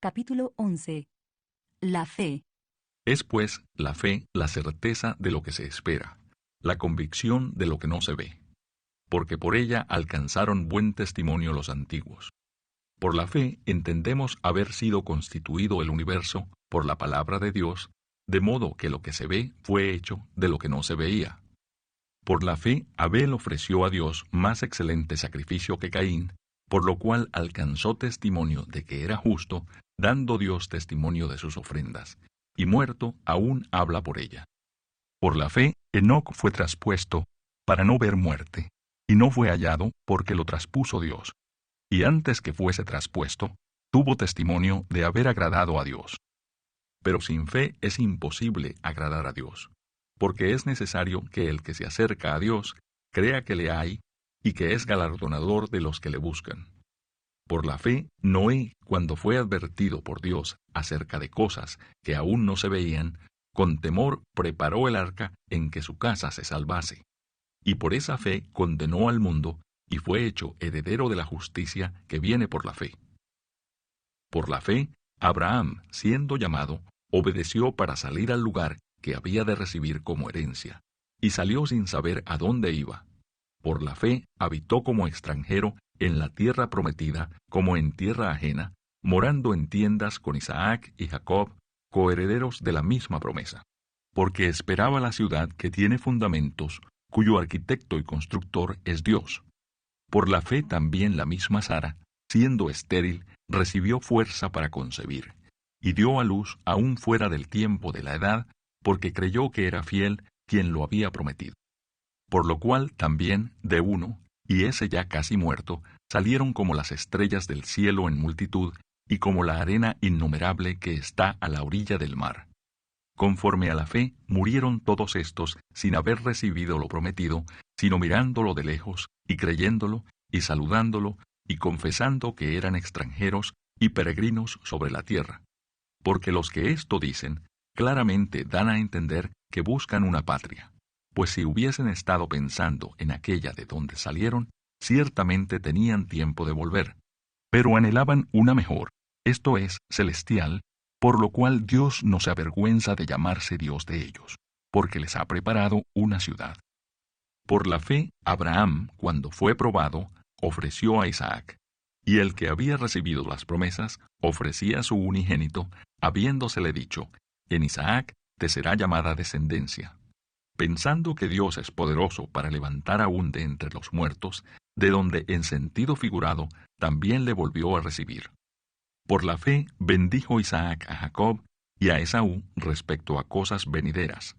Capítulo 11. La fe. Es pues la fe la certeza de lo que se espera, la convicción de lo que no se ve, porque por ella alcanzaron buen testimonio los antiguos. Por la fe entendemos haber sido constituido el universo por la palabra de Dios, de modo que lo que se ve fue hecho de lo que no se veía. Por la fe Abel ofreció a Dios más excelente sacrificio que Caín, por lo cual alcanzó testimonio de que era justo, dando Dios testimonio de sus ofrendas, y muerto aún habla por ella. Por la fe Enoc fue traspuesto para no ver muerte, y no fue hallado porque lo traspuso Dios, y antes que fuese traspuesto, tuvo testimonio de haber agradado a Dios. Pero sin fe es imposible agradar a Dios, porque es necesario que el que se acerca a Dios crea que le hay y que es galardonador de los que le buscan. Por la fe, Noé, cuando fue advertido por Dios acerca de cosas que aún no se veían, con temor preparó el arca en que su casa se salvase. Y por esa fe condenó al mundo y fue hecho heredero de la justicia que viene por la fe. Por la fe, Abraham, siendo llamado, obedeció para salir al lugar que había de recibir como herencia, y salió sin saber a dónde iba. Por la fe habitó como extranjero en la tierra prometida como en tierra ajena, morando en tiendas con Isaac y Jacob, coherederos de la misma promesa. Porque esperaba la ciudad que tiene fundamentos, cuyo arquitecto y constructor es Dios. Por la fe también la misma Sara, siendo estéril, recibió fuerza para concebir, y dio a luz aún fuera del tiempo de la edad, porque creyó que era fiel quien lo había prometido. Por lo cual también de uno, y ese ya casi muerto, salieron como las estrellas del cielo en multitud, y como la arena innumerable que está a la orilla del mar. Conforme a la fe, murieron todos estos sin haber recibido lo prometido, sino mirándolo de lejos, y creyéndolo, y saludándolo, y confesando que eran extranjeros y peregrinos sobre la tierra. Porque los que esto dicen, claramente dan a entender que buscan una patria. Pues si hubiesen estado pensando en aquella de donde salieron, ciertamente tenían tiempo de volver. Pero anhelaban una mejor, esto es, celestial, por lo cual Dios no se avergüenza de llamarse Dios de ellos, porque les ha preparado una ciudad. Por la fe, Abraham, cuando fue probado, ofreció a Isaac, y el que había recibido las promesas, ofrecía a su unigénito, habiéndosele dicho, en Isaac te será llamada descendencia. Pensando que Dios es poderoso para levantar aún de entre los muertos, de donde en sentido figurado también le volvió a recibir. Por la fe bendijo Isaac a Jacob y a Esaú respecto a cosas venideras.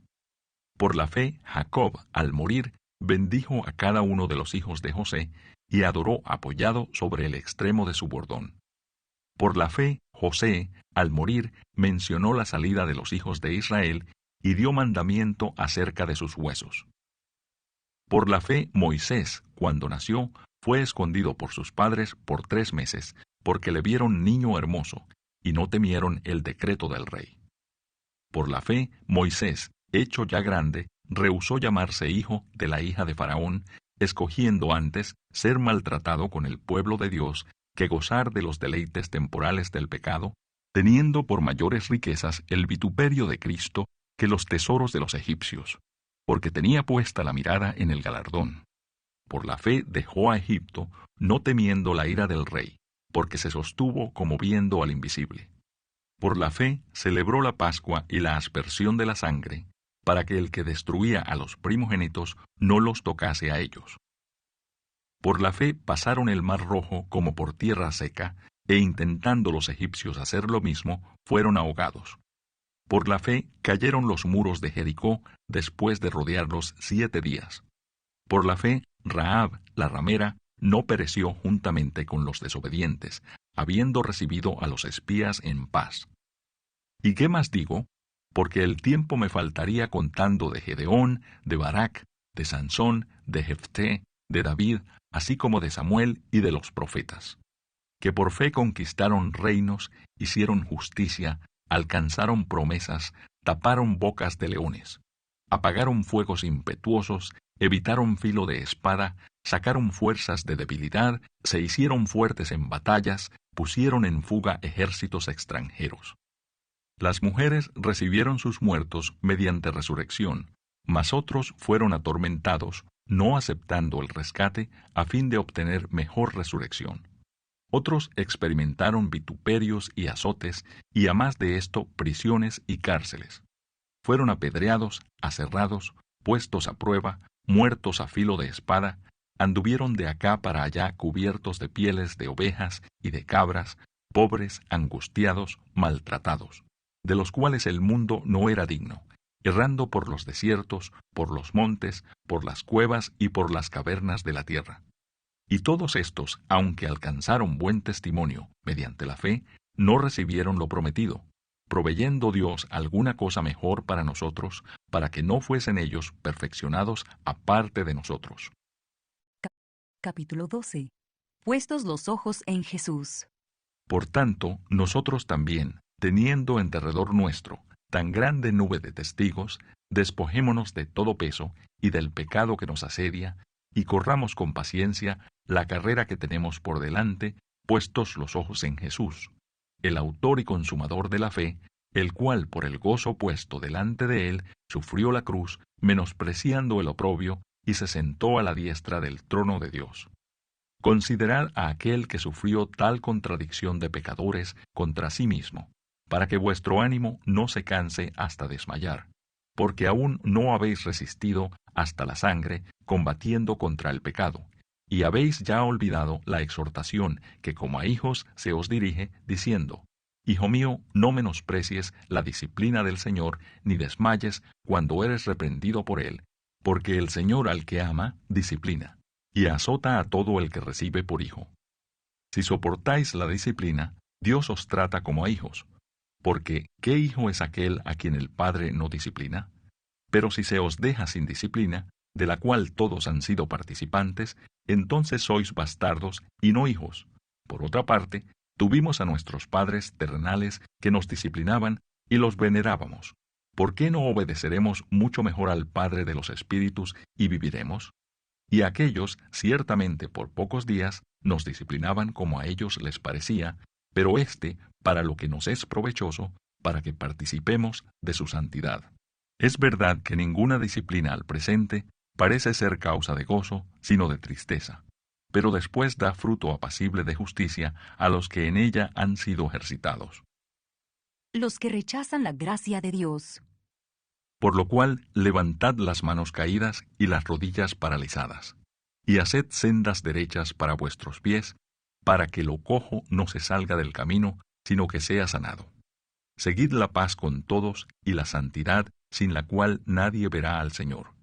Por la fe Jacob, al morir, bendijo a cada uno de los hijos de José y adoró apoyado sobre el extremo de su bordón. Por la fe José, al morir, mencionó la salida de los hijos de Israel y dio mandamiento acerca de sus huesos. Por la fe Moisés, cuando nació, fue escondido por sus padres por 3 meses, porque le vieron niño hermoso, y no temieron el decreto del rey. Por la fe Moisés, hecho ya grande, rehusó llamarse hijo de la hija de Faraón, escogiendo antes ser maltratado con el pueblo de Dios que gozar de los deleites temporales del pecado, teniendo por mayores riquezas el vituperio de Cristo que los tesoros de los egipcios, porque tenía puesta la mirada en el galardón. Por la fe dejó a Egipto, no temiendo la ira del rey, porque se sostuvo como viendo al invisible. Por la fe celebró la Pascua y la aspersión de la sangre, para que el que destruía a los primogénitos no los tocase a ellos. Por la fe pasaron el mar Rojo como por tierra seca, e intentando los egipcios hacer lo mismo, fueron ahogados. Por la fe cayeron los muros de Jericó después de rodearlos 7 días. Por la fe, Rahab, la ramera, no pereció juntamente con los desobedientes, habiendo recibido a los espías en paz. ¿Y qué más digo? Porque el tiempo me faltaría contando de Gedeón, de Barak, de Sansón, de Jefté, de David, así como de Samuel y de los profetas, que por fe conquistaron reinos, hicieron justicia, alcanzaron promesas, taparon bocas de leones, apagaron fuegos impetuosos, evitaron filo de espada, sacaron fuerzas de debilidad, se hicieron fuertes en batallas, pusieron en fuga ejércitos extranjeros. Las mujeres recibieron sus muertos mediante resurrección, mas otros fueron atormentados, no aceptando el rescate a fin de obtener mejor resurrección. Otros experimentaron vituperios y azotes, y a más de esto prisiones y cárceles. Fueron apedreados, aserrados, puestos a prueba, muertos a filo de espada, anduvieron de acá para allá cubiertos de pieles de ovejas y de cabras, pobres, angustiados, maltratados, de los cuales el mundo no era digno, errando por los desiertos, por los montes, por las cuevas y por las cavernas de la tierra. Y todos estos, aunque alcanzaron buen testimonio mediante la fe, no recibieron lo prometido, proveyendo Dios alguna cosa mejor para nosotros, para que no fuesen ellos perfeccionados aparte de nosotros. Capítulo 12. Puestos los ojos en Jesús. Por tanto, nosotros también, teniendo en derredor nuestro tan grande nube de testigos, despojémonos de todo peso y del pecado que nos asedia, y corramos con paciencia la carrera que tenemos por delante, puestos los ojos en Jesús, el autor y consumador de la fe, el cual por el gozo puesto delante de él sufrió la cruz, menospreciando el oprobio, y se sentó a la diestra del trono de Dios. Considerad a aquel que sufrió tal contradicción de pecadores contra sí mismo, para que vuestro ánimo no se canse hasta desmayar, porque aún no habéis resistido hasta la sangre, combatiendo contra el pecado, y habéis ya olvidado la exhortación que como a hijos se os dirige, diciendo: Hijo mío, no menosprecies la disciplina del Señor, ni desmayes cuando eres reprendido por Él, porque el Señor al que ama, disciplina, y azota a todo el que recibe por hijo. Si soportáis la disciplina, Dios os trata como a hijos, porque ¿qué hijo es aquel a quien el Padre no disciplina? Pero si se os deja sin disciplina, de la cual todos han sido participantes, entonces sois bastardos y no hijos. Por otra parte, tuvimos a nuestros padres terrenales que nos disciplinaban y los venerábamos. ¿Por qué no obedeceremos mucho mejor al Padre de los Espíritus y viviremos? Y aquellos, ciertamente por pocos días, nos disciplinaban como a ellos les parecía, pero para lo que nos es provechoso, para que participemos de su santidad. Es verdad que ninguna disciplina al presente parece ser causa de gozo, sino de tristeza, pero después da fruto apacible de justicia a los que en ella han sido ejercitados. Los que rechazan la gracia de Dios. Por lo cual, levantad las manos caídas y las rodillas paralizadas, y haced sendas derechas para vuestros pies, para que lo cojo no se salga del camino, sino que sea sanado. Seguid la paz con todos y la santidad, sin la cual nadie verá al Señor.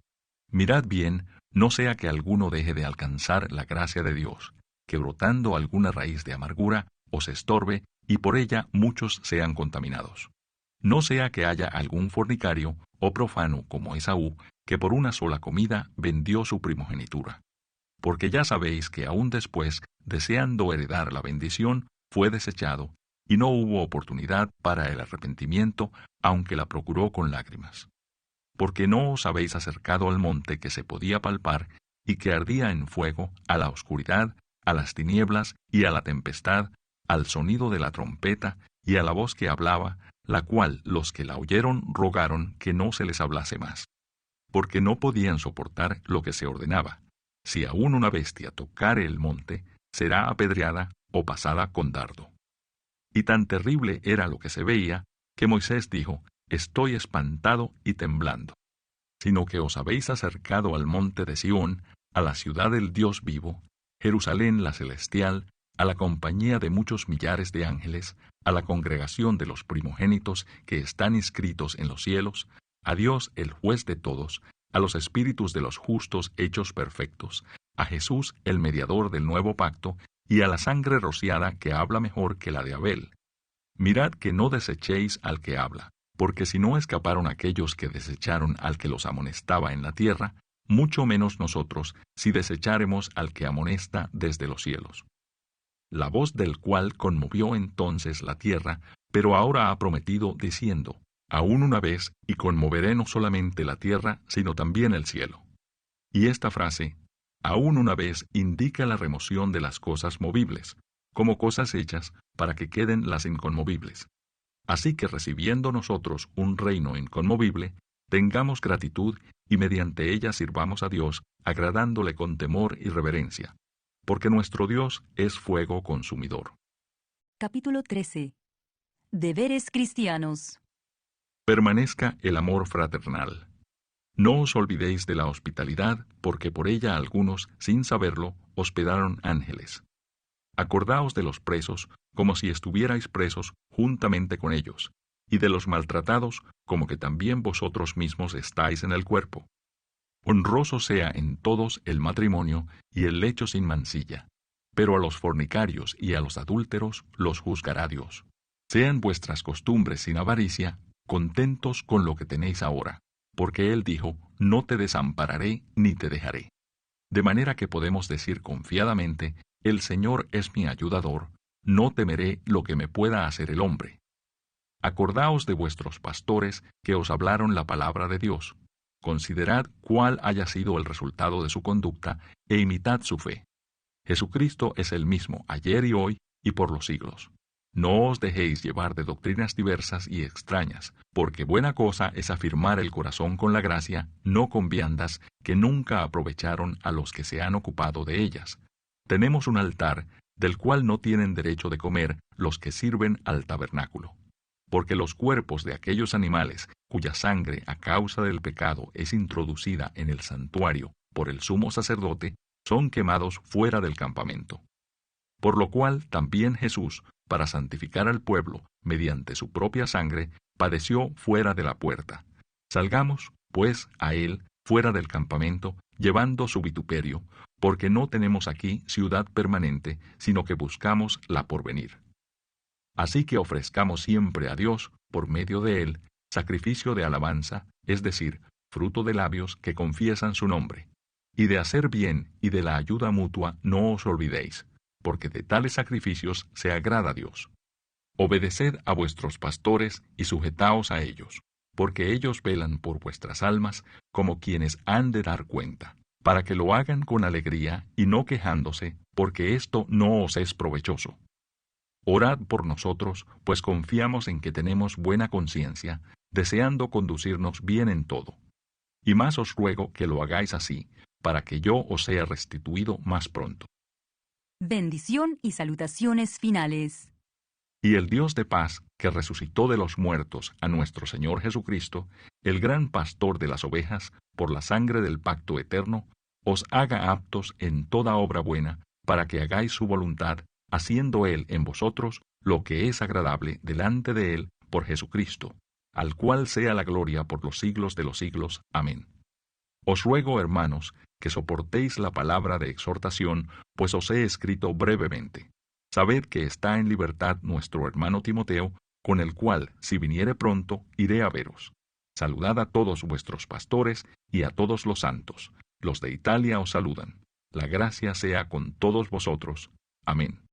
Mirad bien, no sea que alguno deje de alcanzar la gracia de Dios, que brotando alguna raíz de amargura os estorbe, y por ella muchos sean contaminados. No sea que haya algún fornicario o profano como Esaú, que por una sola comida vendió su primogenitura. Porque ya sabéis que aún después, deseando heredar la bendición, fue desechado, y no hubo oportunidad para el arrepentimiento, aunque la procuró con lágrimas. Porque no os habéis acercado al monte que se podía palpar, y que ardía en fuego, a la oscuridad, a las tinieblas y a la tempestad, al sonido de la trompeta y a la voz que hablaba, la cual los que la oyeron rogaron que no se les hablase más, porque no podían soportar lo que se ordenaba. Si aún una bestia tocare el monte, será apedreada o pasada con dardo. Y tan terrible era lo que se veía, que Moisés dijo: Estoy espantado y temblando. Sino que os habéis acercado al monte de Sión, a la ciudad del Dios vivo, Jerusalén la celestial, a la compañía de muchos millares de ángeles, a la congregación de los primogénitos que están inscritos en los cielos, a Dios el juez de todos, a los espíritus de los justos hechos perfectos, a Jesús el mediador del nuevo pacto, y a la sangre rociada que habla mejor que la de Abel. Mirad que no desechéis al que habla, porque si no escaparon aquellos que desecharon al que los amonestaba en la tierra, mucho menos nosotros, si desecháremos al que amonesta desde los cielos. La voz del cual conmovió entonces la tierra, pero ahora ha prometido, diciendo: Aún una vez, y conmoveré no solamente la tierra, sino también el cielo. Y esta frase, aún una vez, indica la remoción de las cosas movibles, como cosas hechas para que queden las inconmovibles. Así que recibiendo nosotros un reino inconmovible, tengamos gratitud y mediante ella sirvamos a Dios, agradándole con temor y reverencia, porque nuestro Dios es fuego consumidor. Capítulo 13. Deberes cristianos. Permanezca el amor fraternal. No os olvidéis de la hospitalidad, porque por ella algunos, sin saberlo, hospedaron ángeles. Acordaos de los presos, como si estuvierais presos juntamente con ellos, y de los maltratados, como que también vosotros mismos estáis en el cuerpo. Honroso sea en todos el matrimonio y el lecho sin mancilla, pero a los fornicarios y a los adúlteros los juzgará Dios. Sean vuestras costumbres sin avaricia, contentos con lo que tenéis ahora, porque Él dijo, no te desampararé ni te dejaré. De manera que podemos decir confiadamente, el Señor es mi ayudador, no temeré lo que me pueda hacer el hombre. Acordaos de vuestros pastores que os hablaron la palabra de Dios. Considerad cuál haya sido el resultado de su conducta e imitad su fe. Jesucristo es el mismo ayer y hoy y por los siglos. No os dejéis llevar de doctrinas diversas y extrañas, porque buena cosa es afirmar el corazón con la gracia, no con viandas que nunca aprovecharon a los que se han ocupado de ellas. Tenemos un altar del cual no tienen derecho de comer los que sirven al tabernáculo. Porque los cuerpos de aquellos animales cuya sangre a causa del pecado es introducida en el santuario por el sumo sacerdote, son quemados fuera del campamento. Por lo cual también Jesús, para santificar al pueblo mediante su propia sangre, padeció fuera de la puerta. Salgamos, pues, a él fuera del campamento, llevando su vituperio, porque no tenemos aquí ciudad permanente, sino que buscamos la porvenir. Así que ofrezcamos siempre a Dios, por medio de él, sacrificio de alabanza, es decir, fruto de labios que confiesan su nombre. Y de hacer bien y de la ayuda mutua no os olvidéis, porque de tales sacrificios se agrada a Dios. Obedeced a vuestros pastores y sujetaos a ellos, porque ellos velan por vuestras almas como quienes han de dar cuenta, para que lo hagan con alegría y no quejándose, porque esto no os es provechoso. Orad por nosotros, pues confiamos en que tenemos buena conciencia, deseando conducirnos bien en todo. Y más os ruego que lo hagáis así, para que yo os sea restituido más pronto. Bendición y salutaciones finales. Y el Dios de paz, que resucitó de los muertos a nuestro Señor Jesucristo, el gran pastor de las ovejas, por la sangre del pacto eterno, os haga aptos en toda obra buena, para que hagáis su voluntad, haciendo Él en vosotros lo que es agradable delante de Él por Jesucristo, al cual sea la gloria por los siglos de los siglos. Amén. Os ruego, hermanos, que soportéis la palabra de exhortación, pues os he escrito brevemente. Sabed que está en libertad nuestro hermano Timoteo, con el cual, si viniere pronto, iré a veros. Saludad a todos vuestros pastores y a todos los santos. Los de Italia os saludan. La gracia sea con todos vosotros. Amén.